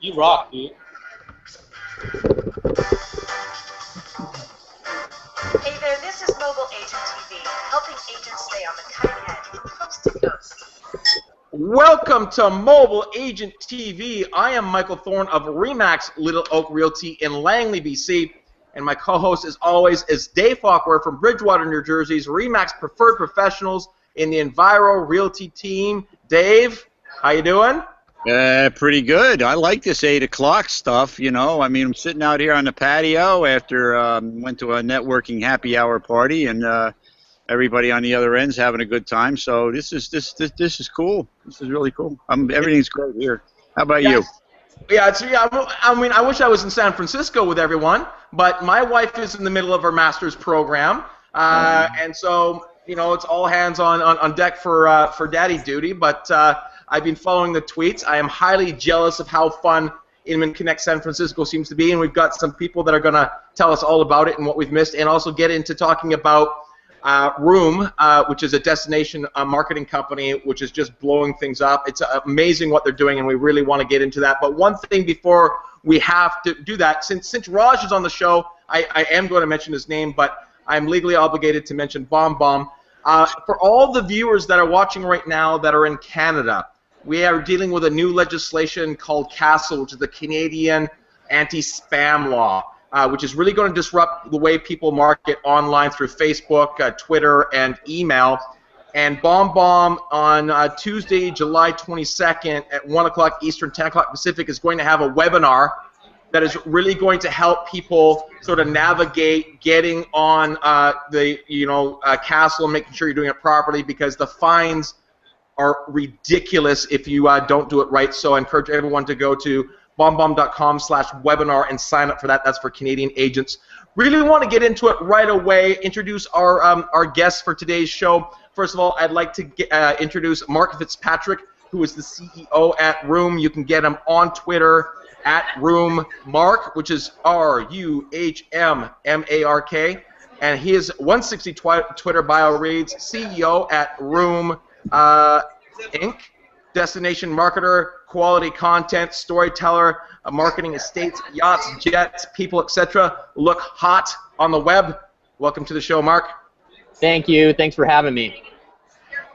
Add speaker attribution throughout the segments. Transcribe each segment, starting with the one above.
Speaker 1: You rock, dude.
Speaker 2: Hey there, this is Mobile Agent TV, helping agents stay on the cutting edge, coast to coast.
Speaker 3: Welcome to Mobile Agent TV. I am Michael Thorne of Remax Little Oak Realty in Langley, BC, and my co-host, as always, is Dave Falkwer from Bridgewater, New Jersey's Remax Preferred Professionals in the Enviro Realty team. Dave, how you doing?
Speaker 4: Pretty good. I like this 8 o'clock stuff, you know. I mean, I'm sitting out here on the patio after went to a networking happy hour party, and everybody on the other end's having a good time. So this is cool. This is really cool. Everything's great here. How about you?
Speaker 3: Yeah, I mean, I wish I was in San Francisco with everyone, but my wife is in the middle of her master's program, and so you know it's all hands on deck for daddy duty. But I've been following the tweets. I am highly jealous of how fun Inman Connect San Francisco seems to be, and we've got some people that are going to tell us all about it and what we've missed, and also get into talking about RUHM, which is a destination marketing company, which is just blowing things up. It's amazing what they're doing, and we really want to get into that. But one thing before we have to do that, since Raj is on the show, I am going to mention his name, but I'm legally obligated to mention Bomb Bomb. For all the viewers that are watching right now that are in Canada, we are dealing with a new legislation called CASL, which is the Canadian Anti-Spam Law, which is really going to disrupt the way people market online through Facebook, Twitter, and email. And Bomb Bomb on Tuesday, July 22nd at 1 o'clock Eastern, 10 o'clock Pacific is going to have a webinar that is really going to help people sort of navigate getting on the CASL and making sure you're doing it properly, because the fines are ridiculous if you don't do it right. So I encourage everyone to go to bombbomb.com/webinar and sign up for that. That's for Canadian agents. Really want to get into it right away. Introduce our guests for today's show. First of all, I'd like to introduce Mark Fitzpatrick, who is the CEO at RUHM. You can get him on Twitter at RUHM Mark, which is RUHMMARK, and his 160 Twitter bio reads CEO at RUHM Inc., destination marketer, quality content, storyteller, marketing estates, yachts, jets, people, etc. Look hot on the web. Welcome to the show, Mark.
Speaker 5: Thank you. Thanks for having me.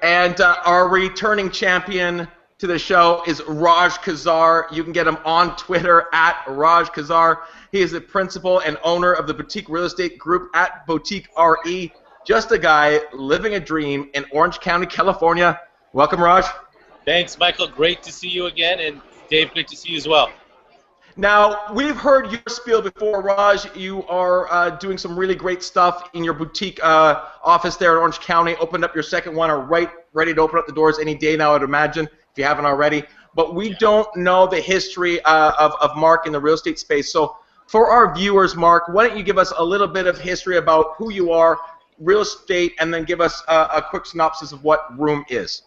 Speaker 3: And our returning champion to the show is Raj Qsar. You can get him on Twitter at Raj Qsar. He is the principal and owner of the boutique real estate group at Boutique RE. Just a guy living a dream in Orange County, California. Welcome, Raj.
Speaker 1: Thanks, Michael. Great to see you again, and Dave, great to see you as well.
Speaker 3: Now, we've heard your spiel before, Raj. You are doing some really great stuff in your boutique office there in Orange County. Opened up your second one, or ready to open up the doors any day now, I'd imagine, if you haven't already. But we don't know the history of Mark in the real estate space. So for our viewers, Mark, why don't you give us a little bit of history about who you are, real estate, and then give us a quick synopsis of what RUHM is.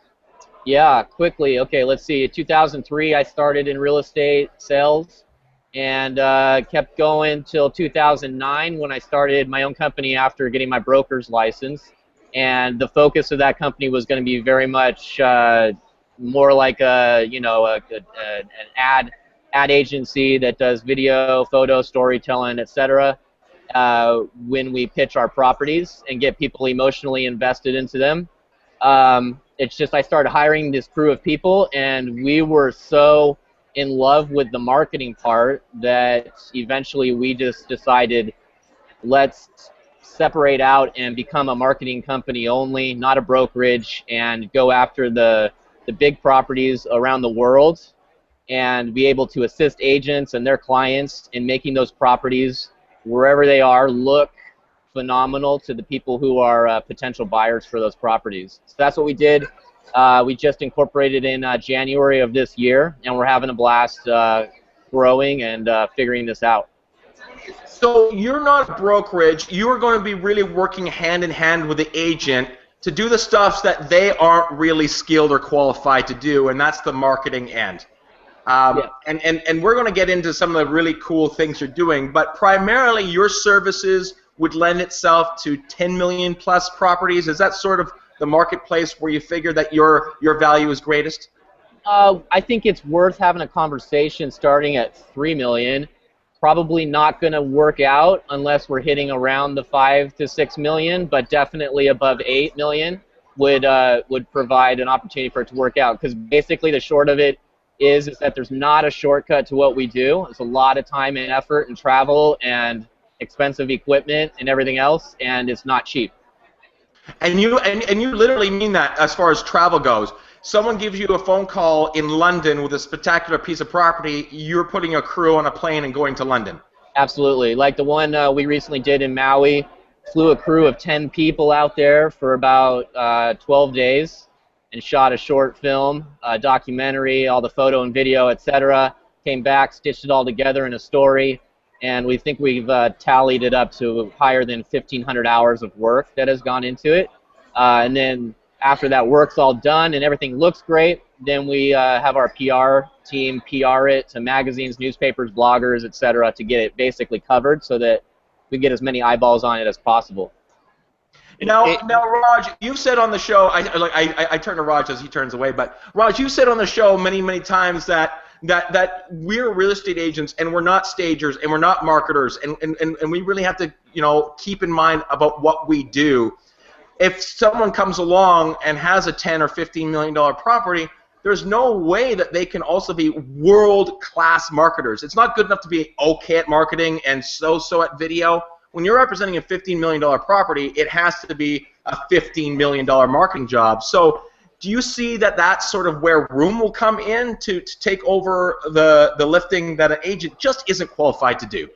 Speaker 5: Yeah, quickly. Okay, let's see. In 2003, I started in real estate sales and kept going till 2009 when I started my own company after getting my broker's license. And the focus of that company was going to be very much more like an ad agency that does video, photo, storytelling, etc. When we pitch our properties and get people emotionally invested into them. It's just I started hiring this crew of people, and we were so in love with the marketing part that eventually we just decided, let's separate out and become a marketing company only, not a brokerage, and go after the big properties around the world and be able to assist agents and their clients in making those properties, wherever they are, look phenomenal to the people who are potential buyers for those properties. So that's what we did. We just incorporated in January of this year, and we're having a blast growing and figuring this out.
Speaker 3: So you're not a brokerage. You are going to be really working hand in hand with the agent to do the stuff that they aren't really skilled or qualified to do, and that's the marketing end. Yeah. And we're going to get into some of the really cool things you're doing, but primarily your services would lend itself to 10 million plus properties. Is that sort of the marketplace where you figure that your value is greatest?
Speaker 5: I think it's worth having a conversation starting at 3 million. Probably not going to work out unless we're hitting around the 5 to 6 million, but definitely above 8 million would provide an opportunity for it to work out. Because basically the short of it is that there's not a shortcut to what we do. It's a lot of time and effort and travel and expensive equipment and everything else, and it's not cheap.
Speaker 3: And you literally mean that as far as travel goes. Someone gives you a phone call in London with a spectacular piece of property, you're putting a crew on a plane and going to London.
Speaker 5: Absolutely. Like the one we recently did in Maui, flew a crew of 10 people out there for about 12 days and shot a short film, a documentary, all the photo and video, etc. Came back, stitched it all together in a story, and we think we've tallied it up to higher than 1,500 hours of work that has gone into it. And then after that work's all done and everything looks great, then we have our PR team PR it to magazines, newspapers, bloggers, etc. to get it basically covered so that we get as many eyeballs on it as possible.
Speaker 3: Now, Raj, you've said on the show, I turn to Raj as he turns away, but Raj, you've said on the show many times that we're real estate agents and we're not stagers and we're not marketers, and we really have to, keep in mind about what we do. If someone comes along and has a $10 or $15 million property, there's no way that they can also be world-class marketers. It's not good enough to be okay at marketing and so at video. When you're representing a $15 million property, it has to be a $15 million marketing job. So do you see that that's sort of where RUHM will come in to take over the lifting that an agent just isn't qualified to do?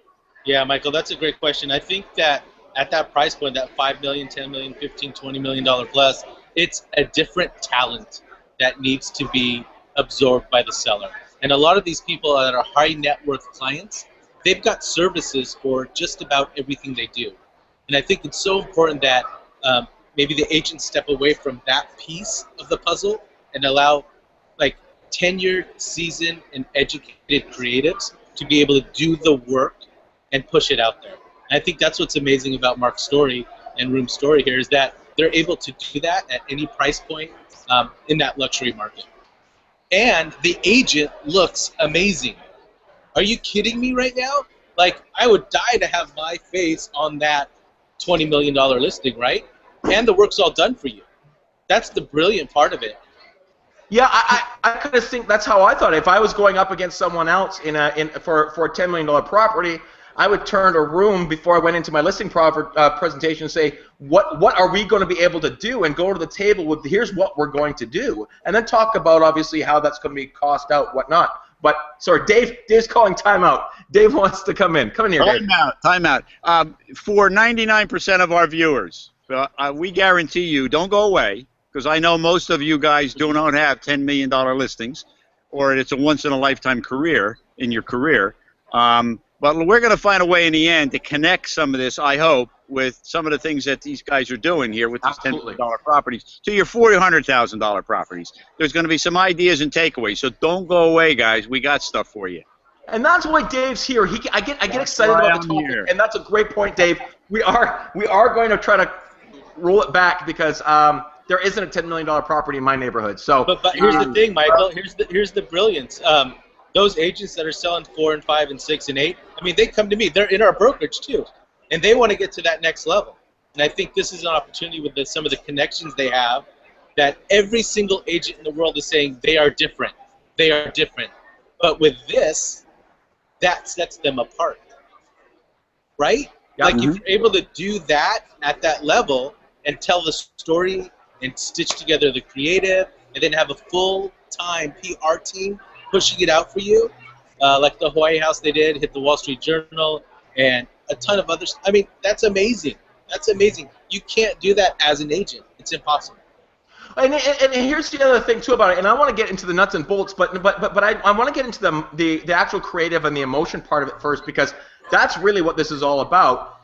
Speaker 1: Yeah, Michael, that's a great question. I think that at that price point, that $5 million, $10 million, $15, $20 million plus, it's a different talent that needs to be absorbed by the seller. And a lot of these people that are high net worth clients, they've got services for just about everything they do. And I think it's so important that maybe the agents step away from that piece of the puzzle and allow like tenured, seasoned, and educated creatives to be able to do the work and push it out there. And I think that's what's amazing about Mark's story and RUHM's story here is that they're able to do that at any price point in that luxury market. And the agent looks amazing. Are you kidding me right now? Like, I would die to have my face on that $20 million listing, right? And the work's all done for you. That's the brilliant part of it.
Speaker 3: Yeah, I kind of think that's how I thought. If I was going up against someone else for a $10 million property, I would turn to RUHM before I went into my listing presentation and say, what are we going to be able to do, and go to the table with, here's what we're going to do, and then talk about obviously how that's going to be cost out, whatnot. But sorry, Dave's calling timeout. Dave wants to come in. Come in here, Dave.
Speaker 4: Time out. For 99% of our viewers, we guarantee you, don't go away, because I know most of you guys do not have $10 million listings, or it's a once-in-a-lifetime career in your career. But we're going to find a way in the end to connect some of this, I hope, with some of the things that these guys are doing here with these $10 million properties to your $400,000 properties. There's going to be some ideas and takeaways, so don't go away, guys. We got stuff for you.
Speaker 3: And that's why Dave's here. I get excited about the topic, and that's a great point, Dave. We are going to try to roll it back because there isn't a $10 million property in my neighborhood. So,
Speaker 1: but here's the thing, Michael. Here's the brilliance. Those agents that are selling 4 and 5 and 6 and 8, I mean, they come to me. They're in our brokerage too, and they want to get to that next level. And I think this is an opportunity with some of the connections they have that every single agent in the world is saying they are different. They are different. But with this, that sets them apart, right?
Speaker 3: Yeah.
Speaker 1: Like if you're able to do that at that level and tell the story and stitch together the creative and then have a full-time PR team pushing it out for you, like the Hawaii House they did, hit the Wall Street Journal, and a ton of others. I mean, that's amazing. That's amazing. You can't do that as an agent. It's impossible.
Speaker 3: And here's the other thing too about it, and I want to get into the nuts and bolts, but I want to get into the actual creative and the emotion part of it first, because that's really what this is all about.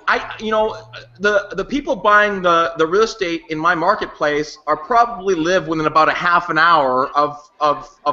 Speaker 3: The people buying the real estate in my marketplace are probably live within about a half an hour of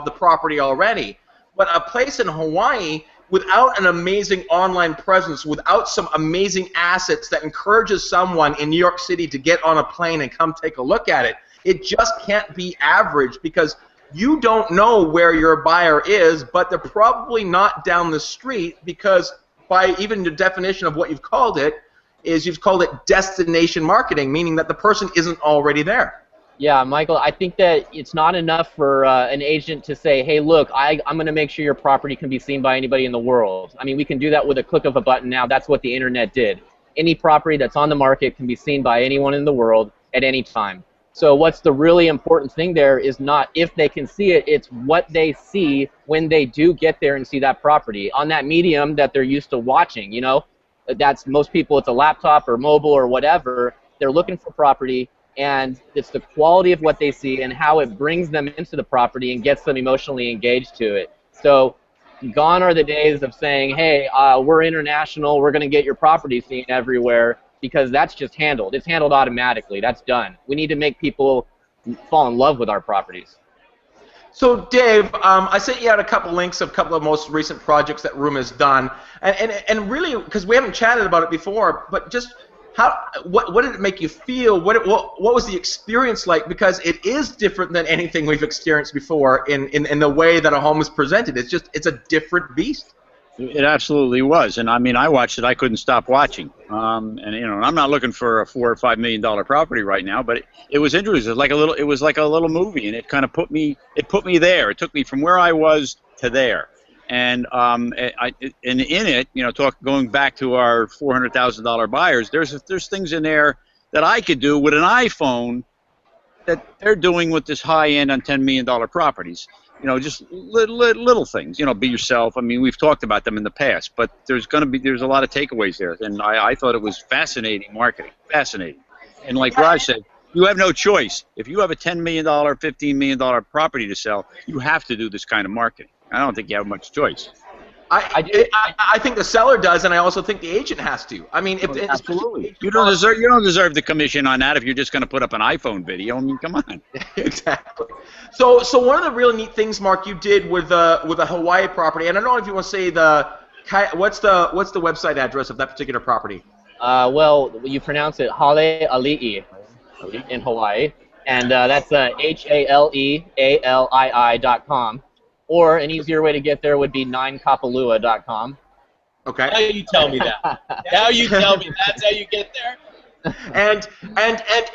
Speaker 3: the property already. But a place in Hawaii, without an amazing online presence, without some amazing assets that encourages someone in New York City to get on a plane and come take a look at it, it just can't be average, because you don't know where your buyer is, but they're probably not down the street because by even the definition of what you've called it is you've called it destination marketing, meaning that the person isn't already there.
Speaker 5: Yeah, Michael, I think that it's not enough for an agent to say, hey, look, I'm going to make sure your property can be seen by anybody in the world. I mean, we can do that with a click of a button now. That's what the internet did. Any property that's on the market can be seen by anyone in the world at any time. So what's the really important thing there is not if they can see it, it's what they see when they do get there and see that property on that medium that they're used to watching. You know, that's most people, it's a laptop or mobile or whatever. They're looking for property. And it's the quality of what they see and how it brings them into the property and gets them emotionally engaged to it. So gone are the days of saying, hey, we're international, we're going to get your property seen everywhere, because that's just handled. It's handled automatically. That's done. We need to make people fall in love with our properties.
Speaker 3: So, Dave, I sent you out a couple links of a couple of most recent projects that RUHM has done. And really, because we haven't chatted about it before, but just what did it make you feel? What was the experience like? Because it is different than anything we've experienced before in the way that a home is presented. It's a different beast.
Speaker 4: It absolutely was, and I mean, I watched it. I couldn't stop watching. And you know, I'm not looking for a $4 or $5 million property right now, but it was interesting. It was like a little movie, and it kind of put me there. It took me from where I was to there. And in it, you know, going back to our $400,000 buyers, there's things in there that I could do with an iPhone that they're doing with this high-end on $10 million properties. You know, just little things. You know, be yourself. I mean, we've talked about them in the past, but there's a lot of takeaways there, and I thought it was fascinating marketing, fascinating. And like Raj said, you have no choice. If you have a $10 million, $15 million property to sell, you have to do this kind of marketing. I don't think you have much choice.
Speaker 3: I think the seller does, and I also think the agent has to. I mean,
Speaker 4: absolutely. You don't deserve the commission on that if you're just going to put up an iPhone video. I mean, come on.
Speaker 3: Exactly. So one of the really neat things, Mark, you did with a Hawaii property, and I don't know if you want to say what's the website address of that particular property.
Speaker 5: Well, you pronounce it Haleali'i in Hawaii, and that's HALEALII.com. Or an easier way to get there would be 9kapalua.com.
Speaker 3: Okay.
Speaker 1: Now you tell me that. Now you tell me that's how you get there.
Speaker 3: And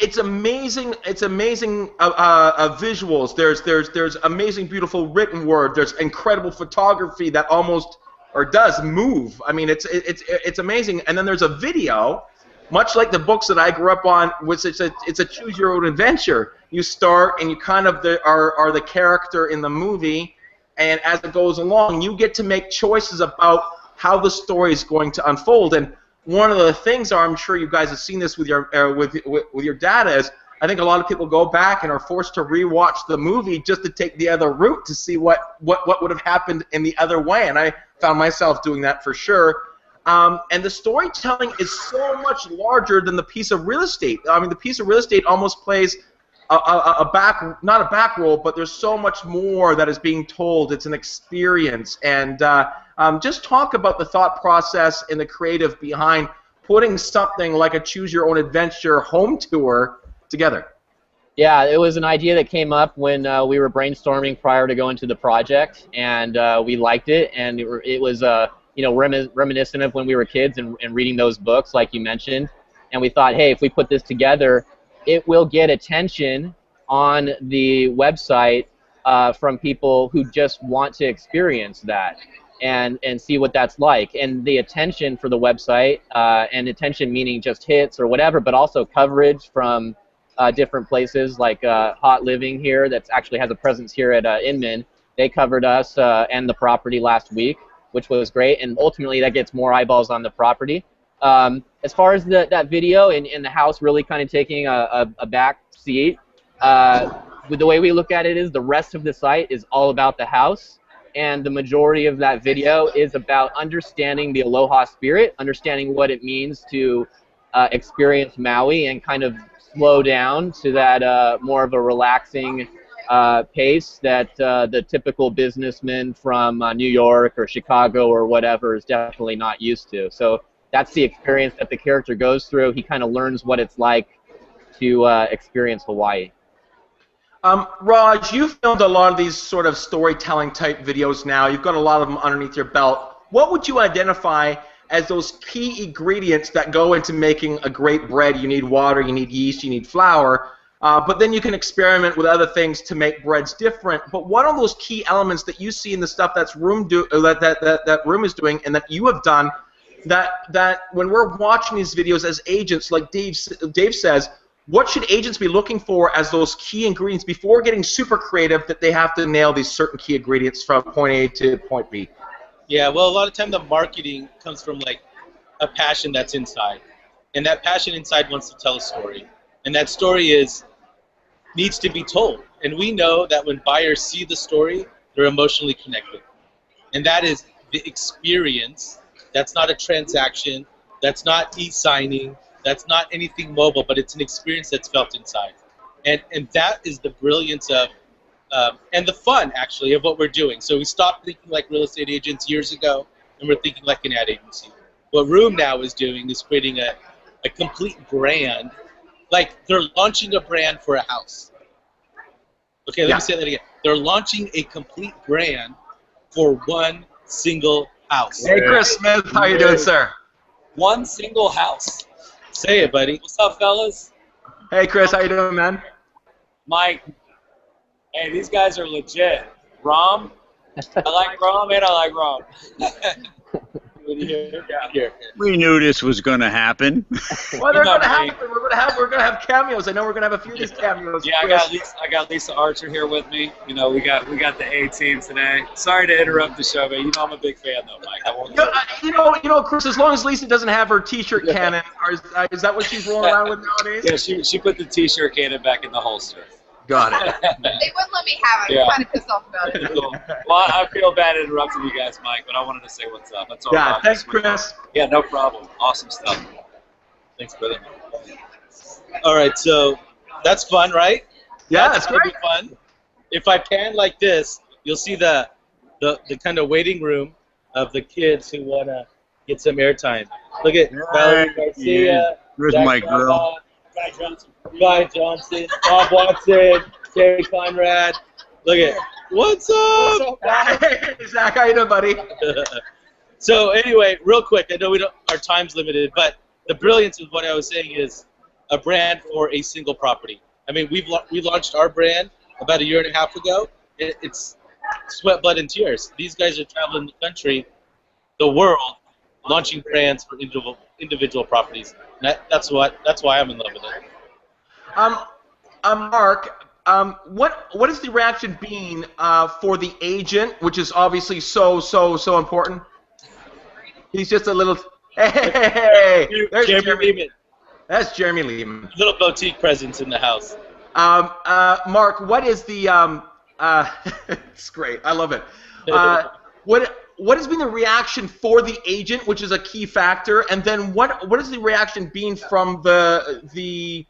Speaker 3: it's amazing. It's amazing visuals. There's amazing, beautiful written word. There's incredible photography that almost or does move. I mean, it's amazing. And then there's a video, much like the books that I grew up on, which it's a choose your own adventure. You start and you kind of are the character in the movie. And as it goes along, you get to make choices about how the story is going to unfold. And one of the things, I'm sure you guys have seen this with your with your data, is I think a lot of people go back and are forced to rewatch the movie just to take the other route to see what would have happened in the other way. And I found myself doing that for sure. And the storytelling is so much larger than the piece of real estate. I mean, the piece of real estate almost plays not a back role, but there's so much more that is being told. It's an experience, and just talk about the thought process and the creative behind putting something like a choose your own adventure home tour together.
Speaker 5: Yeah, it was an idea that came up when we were brainstorming prior to going to the project, and we liked it, and it was you know, reminiscent of when we were kids and reading those books, like you mentioned, and we thought, hey, if we put this together, it will get attention on the website from people who just want to experience that and see what that's like. And the attention for the website, and attention meaning just hits or whatever, but also coverage from different places like Hot Living here that actually has a presence here at Inman. They covered us and the property last week, which was great, and ultimately that gets more eyeballs on the property. As far as that video and the house really kind of taking a back seat, with the way we look at it is the rest of the site is all about the house, and the majority of that video is about understanding the Aloha spirit, understanding what it means to experience Maui and kind of slow down to that more of a relaxing pace that the typical businessman from New York or Chicago or whatever is definitely not used to. So that's the experience that the character goes through. He kind of learns what it's like to experience Hawaii.
Speaker 3: Raj, you've filmed a lot of these sort of storytelling type videos now. You've got a lot of them underneath your belt. What would you identify as those key ingredients that go into making a great bread? You need water, you need yeast, you need flour, but then you can experiment with other things to make breads different. But what are those key elements that you see in the stuff that's that Room is doing and that you have done that when we're watching these videos as agents, like Dave says, what should agents be looking for as those key ingredients before getting super creative that they have to nail these certain key ingredients from point A to point B?
Speaker 1: Yeah, well, a lot of time the marketing comes from like a passion that's inside, and that passion inside wants to tell a story, and that story needs to be told. And we know that when buyers see the story, they're emotionally connected, and that is the experience. That's not a transaction. That's not e-signing. That's not anything mobile, but it's an experience that's felt inside. And that is the brilliance of, and the fun, actually, of what we're doing. So we stopped thinking like real estate agents years ago, and we're thinking like an ad agency. What Room now is doing is creating a complete brand. Like they're launching a brand for a house. Okay, let me say that again. They're launching a complete brand for one single house.
Speaker 3: Hey, Chris Smith, how you doing, sir?
Speaker 6: One single house.
Speaker 1: Say it, buddy.
Speaker 6: What's up, fellas?
Speaker 3: Hey, Chris, how you doing, man?
Speaker 6: Mike. Hey, these guys are legit. Rom. I like Rom and I like Rom.
Speaker 1: Here.
Speaker 4: We knew this was going to happen.
Speaker 3: Well, they're going to happen. We're gonna have cameos. I know we're gonna have a few of these cameos.
Speaker 6: Yeah, I got Lisa Archer here with me. You know, we got the A team today. Sorry to interrupt the show, but you know I'm a big fan though, Mike. I won't.
Speaker 3: You know, Chris. As long as Lisa doesn't have her T-shirt cannon, is that what she's rolling around with nowadays?
Speaker 6: Yeah, she put the T-shirt cannon back in the holster.
Speaker 3: Got it.
Speaker 7: They wouldn't let me have it.
Speaker 6: Yeah.
Speaker 7: I'm kind of pissed off about it.
Speaker 6: Cool. Well, I feel bad interrupting you guys, Mike, but I wanted to say what's up. That's all.
Speaker 3: Yeah, thanks, Chris.
Speaker 6: Yeah, no problem. Awesome stuff.
Speaker 1: Thanks, brother. All right, so that's fun, right?
Speaker 3: Yeah,
Speaker 1: that's
Speaker 3: great.
Speaker 1: Be fun. If I pan like this, you'll see the kind of waiting room of the kids who want to get some airtime. Look at Valerie Garcia.
Speaker 4: Where's
Speaker 1: Zach
Speaker 4: my girl?
Speaker 1: Guy Johnson, Bob Watson, Terry Conrad. Look at what's up?
Speaker 3: Hey, Zach, how you doing, buddy?
Speaker 1: So anyway, real quick, I know our time's limited, but the brilliance of what I was saying is a brand for a single property. I mean, we launched our brand about 1.5 years ago. It's sweat, blood, and tears. These guys are traveling the country, the world, launching brands for individual properties. And that's why I'm in love with it.
Speaker 3: Mark, what is the reaction been for the agent, which is obviously so important? He's just a little. Hey, there's
Speaker 1: Jeremy Lehman.
Speaker 3: That's Jeremy Lehman.
Speaker 1: Little boutique presence in the house.
Speaker 3: Mark, what is the? It's great. I love it. What has been the reaction for the agent, which is a key factor, and then what is the reaction been from the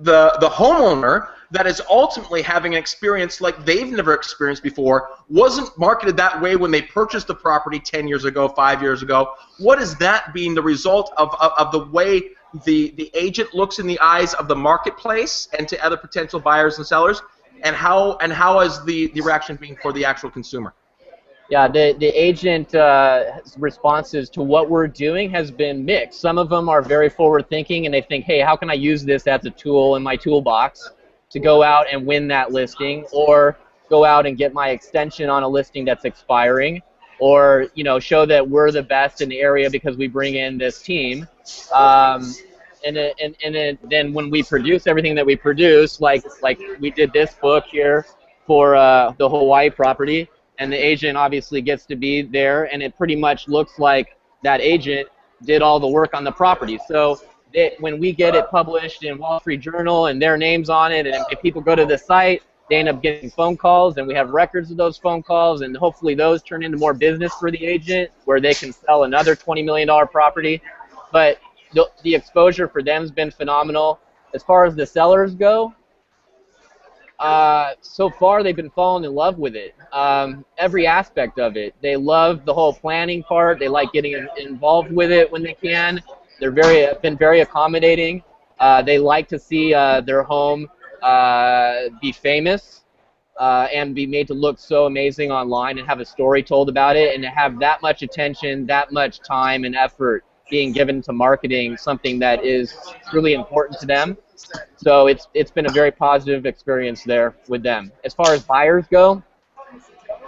Speaker 3: homeowner that is ultimately having an experience like they've never experienced before, wasn't marketed that way when they purchased the property 10 years ago, 5 years ago? What is that being the result of the way the agent looks in the eyes of the marketplace and to other potential buyers and sellers, and how is the reaction being for the actual consumer?
Speaker 5: Yeah, the agent responses to what we're doing has been mixed. Some of them are very forward-thinking, and they think, hey, how can I use this as a tool in my toolbox to go out and win that listing, or go out and get my extension on a listing that's expiring, or show that we're the best in the area because we bring in this team. And then when we produce everything that we produce, like we did this book here for the Hawaii property, and the agent obviously gets to be there, and it pretty much looks like that agent did all the work on the property. So when we get it published in Wall Street Journal and their names on it, and if people go to the site, they end up getting phone calls, and we have records of those phone calls, and hopefully those turn into more business for the agent where they can sell another $20 million property. But the exposure for them has been phenomenal. As far as the sellers go, so far they've been falling in love with it. Every aspect of it. They love the whole planning part. They like getting involved with it when they can. They're been very accommodating. They like to see their home be famous, and be made to look so amazing online and have a story told about it, and to have that much attention, that much time and effort being given to marketing something that is really important to them. So it's been a very positive experience there with them. As far as buyers go,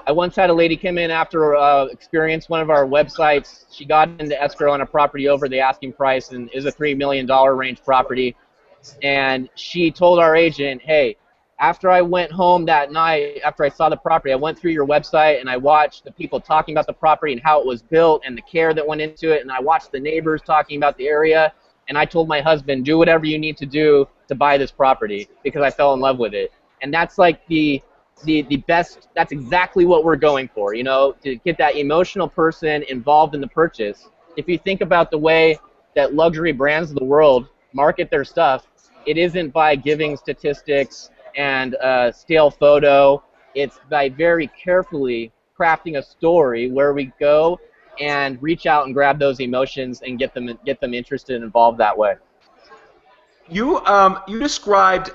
Speaker 5: I once had a lady come in after experience one of our websites. She got into escrow on a property over the asking price and is a $3 million range property. And she told our agent, hey, after I went home that night, after I saw the property, I went through your website and I watched the people talking about the property and how it was built and the care that went into it, and I watched the neighbors talking about the area, and I told my husband, do whatever you need to do to buy this property because I fell in love with it. And that's like the best, that's exactly what we're going for, you know, to get that emotional person involved in the purchase. If you think about the way that luxury brands of the world market their stuff, it isn't by giving statistics and stale photo. It's by very carefully crafting a story where we go and reach out and grab those emotions and get them interested and involved that way.
Speaker 3: You described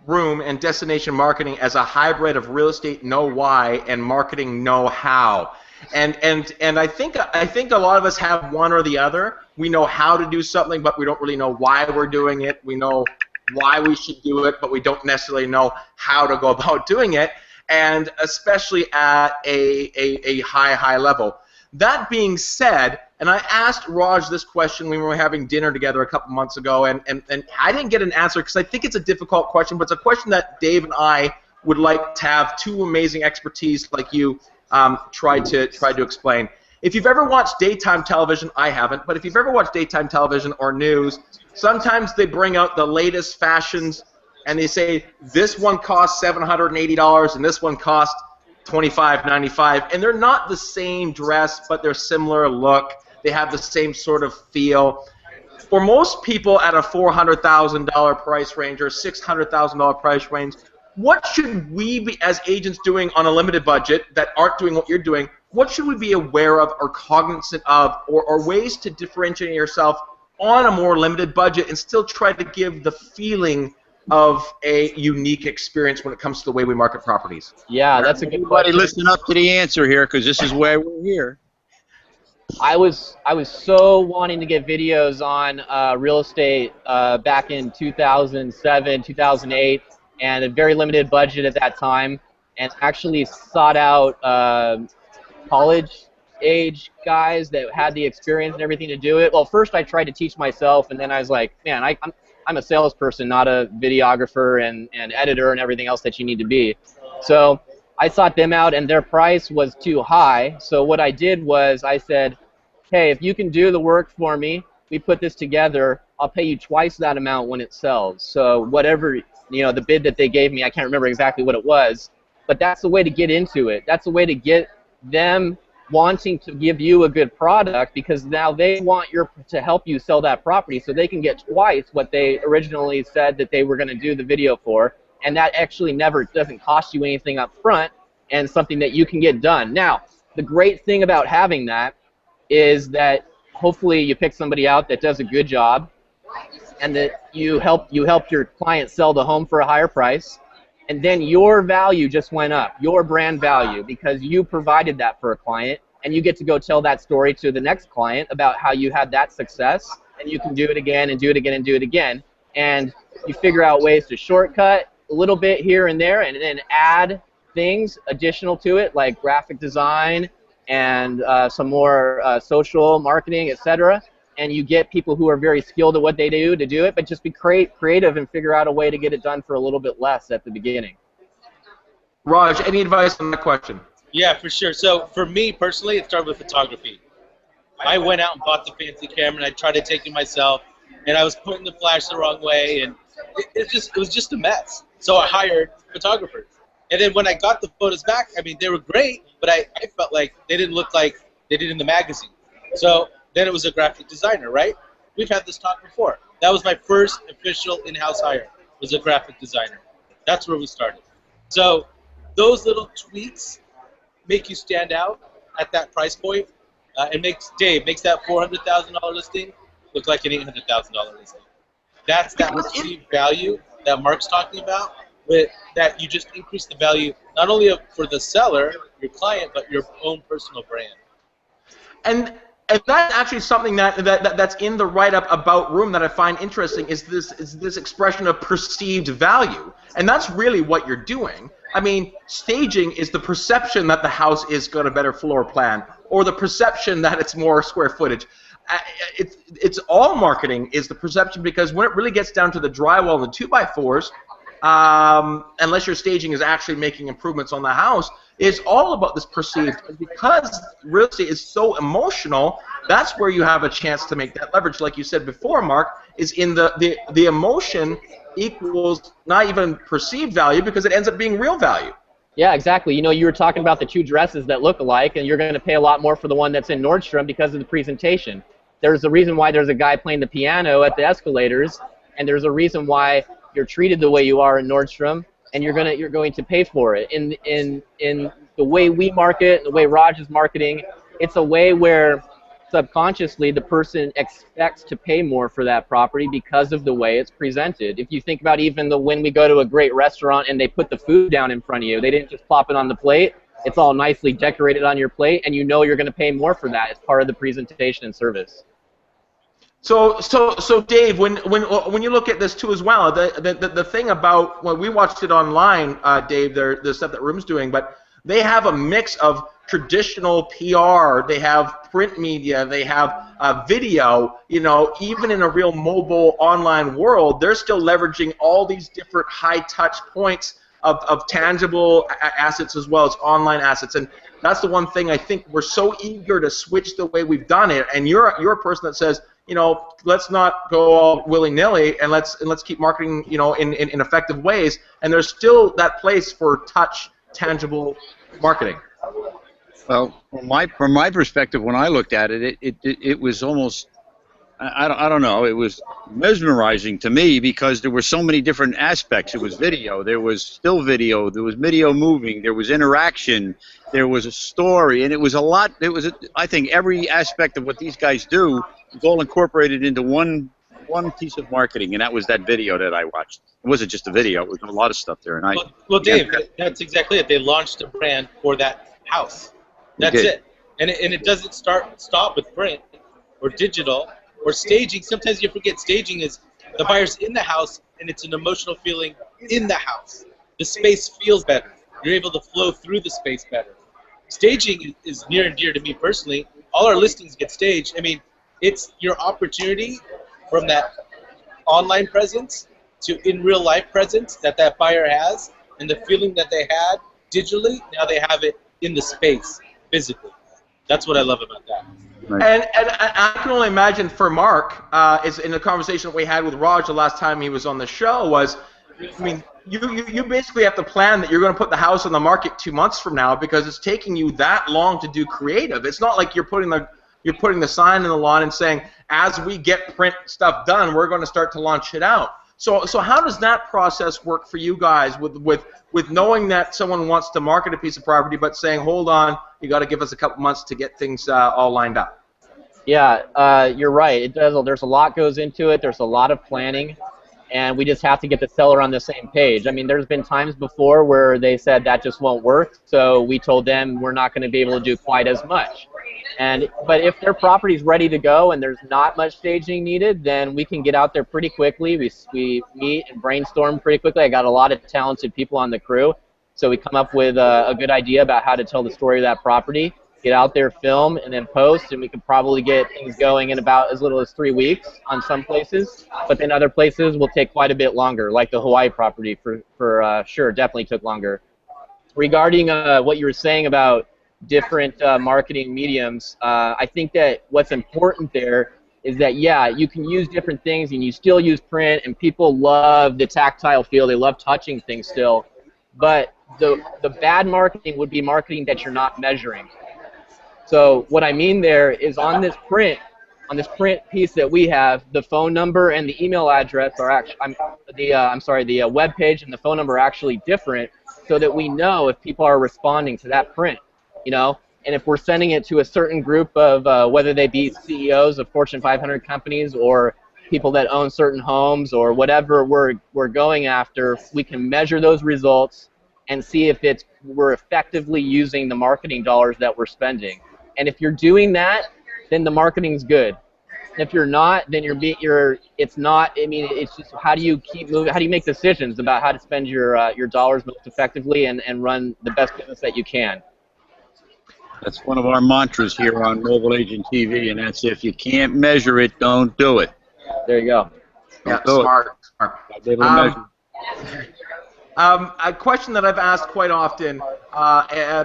Speaker 3: room and destination marketing as a hybrid of real estate know-why and marketing know-how. And I think a lot of us have one or the other. We know how to do something, but we don't really know why we're doing it. We know why we should do it, but we don't necessarily know how to go about doing it, and especially at a high level. That being said, and I asked Raj this question when we were having dinner together a couple months ago, and I didn't get an answer because I think it's a difficult question, but it's a question that Dave and I would like to have two amazing expertise like you try to explain. If you've ever watched daytime television, I haven't, but if you've ever watched daytime television or news, sometimes they bring out the latest fashions and they say this one costs $780 and this one costs $25.95, and they're not the same dress, but they're similar look. They have the same sort of feel. For most people at a $400,000 price range or $600,000 price range, what should we be as agents doing on a limited budget that aren't doing what you're doing? What should we be aware of or cognizant of, or ways to differentiate yourself on a more limited budget and still try to give the feeling of a unique experience when it comes to the way we market properties?
Speaker 5: Yeah, that's a good
Speaker 4: Everybody
Speaker 5: question.
Speaker 4: listen up to the answer here, because this is why we're here.
Speaker 5: I was so wanting to get videos on real estate back in 2007, 2008, and a very limited budget at that time, and actually sought out college-age guys that had the experience and everything to do it. Well, first I tried to teach myself, and then I was like, man, I'm a salesperson, not a videographer and editor and everything else that you need to be. So I sought them out, and their price was too high. So what I did was I said, hey, if you can do the work for me, we put this together, I'll pay you twice that amount when it sells. So whatever, you know, the bid that they gave me, I can't remember exactly what it was, but that's the way to get into it. That's the way to get them wanting to give you a good product, because now they want to help you sell that property so they can get twice what they originally said that they were going to do the video for, and that actually doesn't cost you anything up front and something that you can get done. Now, the great thing about having that is that hopefully you pick somebody out that does a good job, and that you help your client sell the home for a higher price, and then your value just went up, your brand value, because you provided that for a client, and you get to go tell that story to the next client about how you had that success, and you can do it again and do it again and do it again, and you figure out ways to shortcut a little bit here and there, and then add things additional to it, like graphic design and some more social marketing, etc. And you get people who are very skilled at what they do to do it, but just be creative and figure out a way to get it done for a little bit less at the beginning.
Speaker 3: Raj, any advice on that question?
Speaker 1: Yeah, for sure. So for me personally, it started with photography. I went out and bought the fancy camera, and I tried to take it myself, and I was putting the flash the wrong way, and it was just a mess. So I hired photographers. And then when I got the photos back, I mean, they were great, but I felt like they didn't look like they did in the magazine. So then it was a graphic designer, right? We've had this talk before. That was my first official in-house hire, was a graphic designer. That's where we started. So those little tweaks make you stand out at that price point. It makes that $400,000 listing look like an $800,000 listing. That's that perceived value that Mark's talking about, with that you just increase the value not only for the seller, your client, but your own personal brand.
Speaker 3: And that's actually something that's in the write-up about Room that I find interesting is this expression of perceived value, and that's really what you're doing. I mean, staging is the perception that the house is got a better floor plan, or the perception that it's more square footage. It's all marketing is the perception, because when it really gets down to the drywall and the 2x4s, unless your staging is actually making improvements on the house, it's all about this perceived. And because real estate is so emotional, that's where you have a chance to make that leverage. Like you said before, Mark, is in the emotion equals not even perceived value, because it ends up being real value.
Speaker 5: Yeah, exactly. You know, you were talking about the two dresses that look alike, and you're going to pay a lot more for the one that's in Nordstrom because of the presentation. There's a reason why there's a guy playing the piano at the escalators, and there's a reason why you're treated the way you are in Nordstrom, and you're going to pay for it. In the way we market, the way Raj is marketing, it's a way where subconsciously the person expects to pay more for that property because of the way it's presented. If you think about even when we go to a great restaurant and they put the food down in front of you, they didn't just plop it on the plate. It's all nicely decorated on your plate, and you know you're going to pay more for that as part of the presentation and service.
Speaker 3: So Dave, when you look at this too as well, the thing about when we watched it online, Dave, the stuff that Room's doing, but they have a mix of traditional PR, they have print media, they have video. You know, even in a real mobile online world, they're still leveraging all these different high touch points of tangible assets as well as online assets. And that's the one thing I think we're so eager to switch the way we've done it. And you're a person that says, you know, let's not go all willy-nilly, and let's keep marketing, you know, in effective ways. And there's still that place for touch, tangible marketing.
Speaker 4: Well, from my perspective, when I looked at it, it was almost, I don't know, it was mesmerizing to me, because there were so many different aspects. It was video, there was still video, there was video moving, there was interaction, there was a story, and it was a lot. I think every aspect of what these guys do was all incorporated into one piece of marketing, and that was that video that I watched. It wasn't just a video; it was a lot of stuff there. And
Speaker 1: well, Dave, that's exactly it. They launched a brand for that house. That's it. And it doesn't stop with print or digital or staging. Sometimes you forget staging is the buyer's in the house, and it's an emotional feeling in the house. The space feels better. You're able to flow through the space better. Staging is near and dear to me personally. All our listings get staged. I mean, it's your opportunity from that online presence to in real life presence that buyer has, and the feeling that they had digitally, now they have it in the space physically. That's what I love about that.
Speaker 3: Right. And I can only imagine for Mark, is in the conversation that we had with Raj the last time he was on the show, was, I mean, you basically have to plan that you're going to put the house on the market 2 months from now, because it's taking you that long to do creative. It's not like you're putting the sign in the lawn and saying, as we get print stuff done, we're going to start to launch it out. So how does that process work for you guys with knowing that someone wants to market a piece of property, but saying, hold on, you got to give us a couple months to get things all lined up?
Speaker 5: Yeah, you're right. It does. There's a lot goes into it. There's a lot of planning, and we just have to get the seller on the same page. I mean, there's been times before where they said that just won't work, so we told them we're not going to be able to do quite as much. But if their property's ready to go and there's not much staging needed, then we can get out there pretty quickly. We meet and brainstorm pretty quickly. I got a lot of talented people on the crew, so we come up with a good idea about how to tell the story of that property, get out there, film, and then post, and we could probably get things going in about as little as 3 weeks on some places. But then other places will take quite a bit longer, like the Hawaii property for sure, definitely took longer. Regarding what you were saying about different marketing mediums, I think that what's important there is that, yeah, you can use different things and you still use print, and people love the tactile feel, they love touching things still, but the bad marketing would be marketing that you're not measuring. So what I mean there is on this print piece that we have, the phone number and the email address are actually, the web page and the phone number are actually different, so that we know if people are responding to that print. You know, and if we're sending it to a certain group of whether they be CEOs of Fortune 500 companies or people that own certain homes or whatever we're going after, we can measure those results and see if we're effectively using the marketing dollars that we're spending. And if you're doing that, then the marketing's good. If you're not, then it's not. I mean, it's just how do you keep moving? How do you make decisions about how to spend your dollars most effectively and run the best business that you can?
Speaker 4: That's one of our mantras here on Mobile Agent TV, and that's if you can't measure it, don't do it.
Speaker 5: There you go.
Speaker 3: Yeah, smart.
Speaker 5: A
Speaker 3: question that I've asked quite often,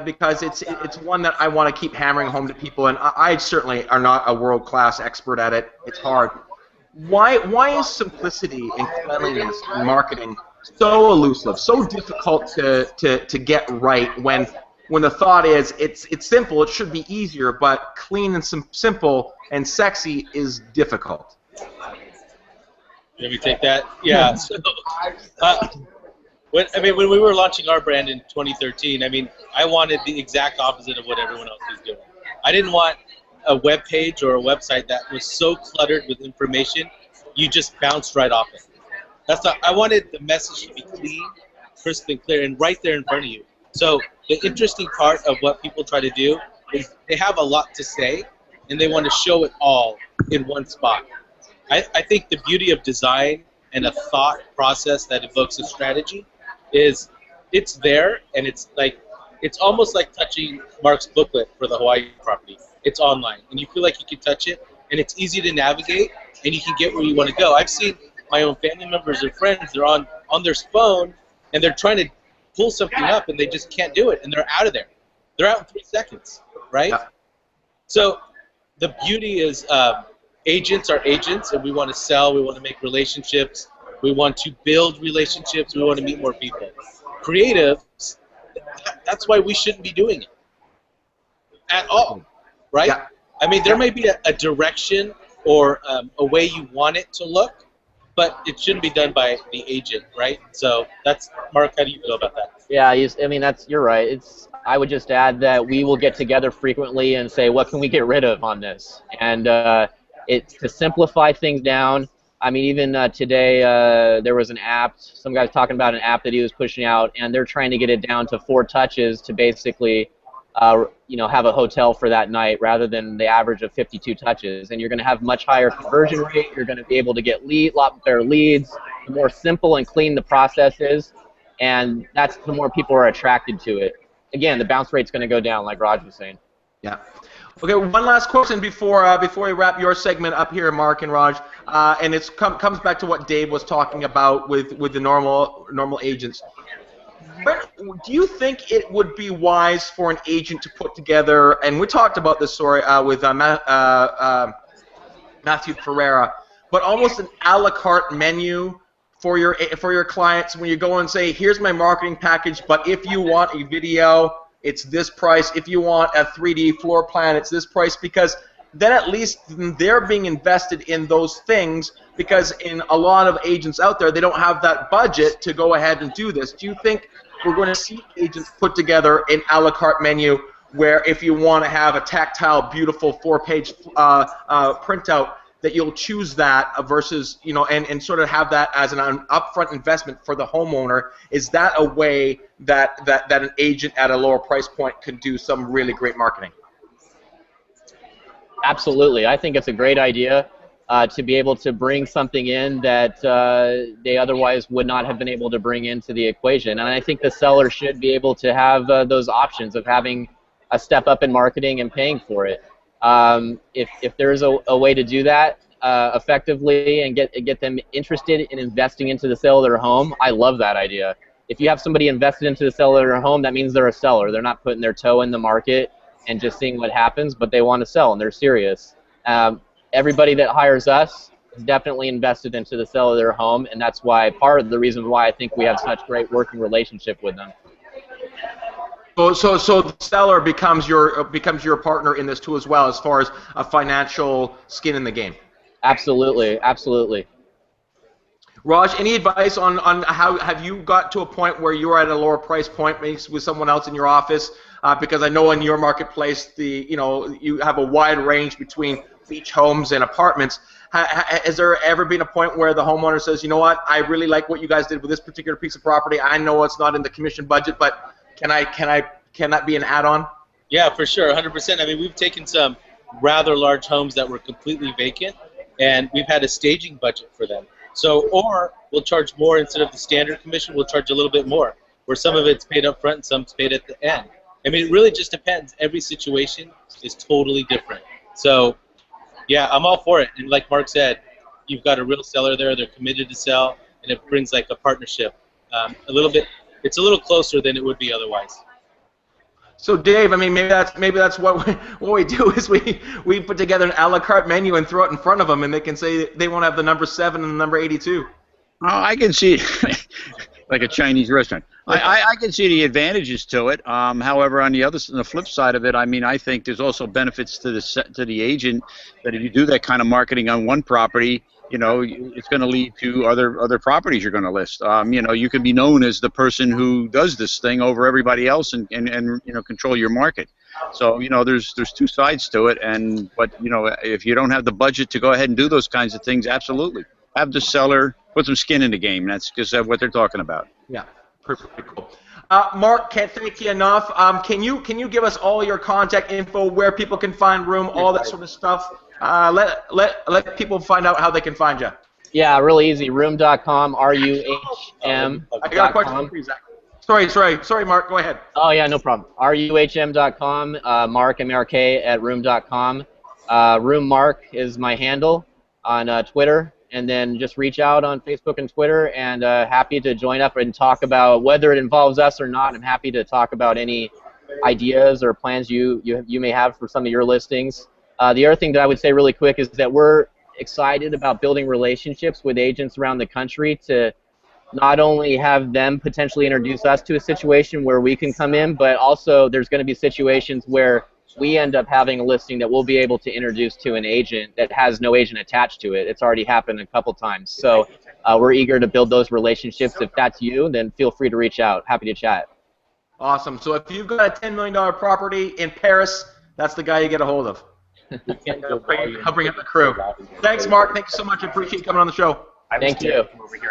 Speaker 3: because it's one that I want to keep hammering home to people, and I certainly are not a world-class expert at it. It's hard. Why is simplicity and cleanliness in marketing so elusive, so difficult to get right when the thought is it's simple, it should be easier, but clean and simple and sexy is difficult?
Speaker 1: Let me take that. Yeah. So, when we were launching our brand in 2013, I wanted the exact opposite of what everyone else was doing. I didn't want a web page or a website that was so cluttered with information you just bounced right off it. I wanted the message to be clean, crisp, and clear, and right there in front of you. So the interesting part of what people try to do is they have a lot to say, and they want to show it all in one spot. I think the beauty of design and a thought process that evokes a strategy is it's there, and it's almost like touching Mark's booklet for the Hawaii property. It's online, and you feel like you can touch it, and it's easy to navigate, and you can get where you want to go. I've seen my own family members or friends, they're on their phone, and they're trying to pull something up, and they just can't do it, and they're out of there. They're out in 3 seconds, right? Yeah. So the beauty is agents are agents, and we want to sell, we want to make relationships, we want to build relationships, we want to meet more people. Creatives, that's why we shouldn't be doing it at all, right? Yeah. There may be a direction or a way you want it to look, but it shouldn't be done by the agent, right? So that's, Mark, how do you feel about that?
Speaker 5: Yeah, you're right. I would just add that we will get together frequently and say, what can we get rid of on this? And it's to simplify things down. Even today there was an app, some guy was talking about an app that he was pushing out, and they're trying to get it down to 4 touches to basically have a hotel for that night rather than the average of 52 touches. And you're going to have much higher conversion rate. You're going to be able to get a lot better leads. The more simple and clean the process is, and that's the more people are attracted to it. Again, the bounce rate's going to go down, like Raj was saying.
Speaker 3: Yeah. Okay, one last question before we wrap your segment up here, Mark and Raj, and it comes back to what Dave was talking about with the normal agents. Do you think it would be wise for an agent to put together, and we talked about this story with Matthew Ferreira, but almost an a la carte menu for your clients when you go and say, here's my marketing package, but if you want a video, it's this price. If you want a 3D floor plan, it's this price, because then at least they're being invested in those things, because in a lot of agents out there, they don't have that budget to go ahead and do this. Do you think we're going to see agents put together an a la carte menu where if you want to have a tactile, beautiful 4-page printout, that you'll choose that versus, and sort of have that as an upfront investment for the homeowner? Is that a way that an agent at a lower price point could do some really great marketing?
Speaker 5: Absolutely. I think it's a great idea to be able to bring something in that they otherwise would not have been able to bring into the equation. And I think the seller should be able to have those options of having a step up in marketing and paying for it. If there's a way to do that effectively and get them interested in investing into the sale of their home, I love that idea. If you have somebody invested into the sale of their home, that means they're a seller. They're not putting their toe in the market and just seeing what happens, but they want to sell and they're serious. Everybody that hires us is definitely invested into the sale of their home, and that's why part of the reason why I think we have such great working relationship with them.
Speaker 3: So the seller becomes your partner in this too as well, as far as a financial skin in the game.
Speaker 5: Absolutely, absolutely.
Speaker 3: Raj, any advice on how have you got to a point where you're at a lower price point, maybe with someone else in your office? Because I know in your marketplace, you have a wide range between beach homes and apartments. Has there ever been a point where the homeowner says, you know what, I really like what you guys did with this particular piece of property. I know it's not in the commission budget, but can that be an add-on?
Speaker 1: Yeah, for sure, 100%. I mean, we've taken some rather large homes that were completely vacant, and we've had a staging budget for them. So, or we'll charge more instead of the standard commission, we'll charge a little bit more, where some of it's paid up front and some's paid at the end. I mean, it really just depends. Every situation is totally different. So, yeah, I'm all for it. And like Mark said, you've got a real seller there, they're committed to sell, and it brings like a partnership. It's a little closer than it would be otherwise.
Speaker 3: So Dave, I mean, maybe that's what we do is we put together an a la carte menu and throw it in front of them, and they can say they want to have the number 7 and the number 82.
Speaker 4: Oh, I can see like a Chinese restaurant. I can see the advantages to it. However, on the flip side of it, I mean, I think there's also benefits to the agent that if you do that kind of marketing on one property, you know, it's going to lead to other properties you're going to list. You know, you can be known as the person who does this thing over everybody else and you know, control your market. So, you know, there's two sides to it, but you know, if you don't have the budget to go ahead and do those kinds of things, absolutely have the seller put some skin in the game. That's just what they're talking about.
Speaker 3: Yeah, pretty cool. Mark, can't thank you enough. Can you give us all your contact info, where people can find room, all that sort of stuff? Let people find out how they can find you.
Speaker 5: Yeah, really easy. Room.com, RUHM.
Speaker 3: I got a question for you, Zach. Sorry, Mark. Go ahead.
Speaker 5: Oh yeah, no problem. RUHM.com. Mark MRK at Room.com. Room Mark is my handle on Twitter, and then just reach out on Facebook and Twitter, and happy to join up and talk about whether it involves us or not. I'm happy to talk about any ideas or plans you may have for some of your listings. The other thing that I would say really quick is that we're excited about building relationships with agents around the country to not only have them potentially introduce us to a situation where we can come in, but also there's going to be situations where we end up having a listing that we'll be able to introduce to an agent that has no agent attached to it. It's already happened a couple times. So we're eager to build those relationships. If that's you, then feel free to reach out. Happy to chat.
Speaker 3: Awesome. So if you've got a $10 million property in Paris, that's the guy you get a hold of. I'll bring up the crew. Thanks, Mark. Thank you so much. I appreciate you coming on the show.
Speaker 5: Thank you.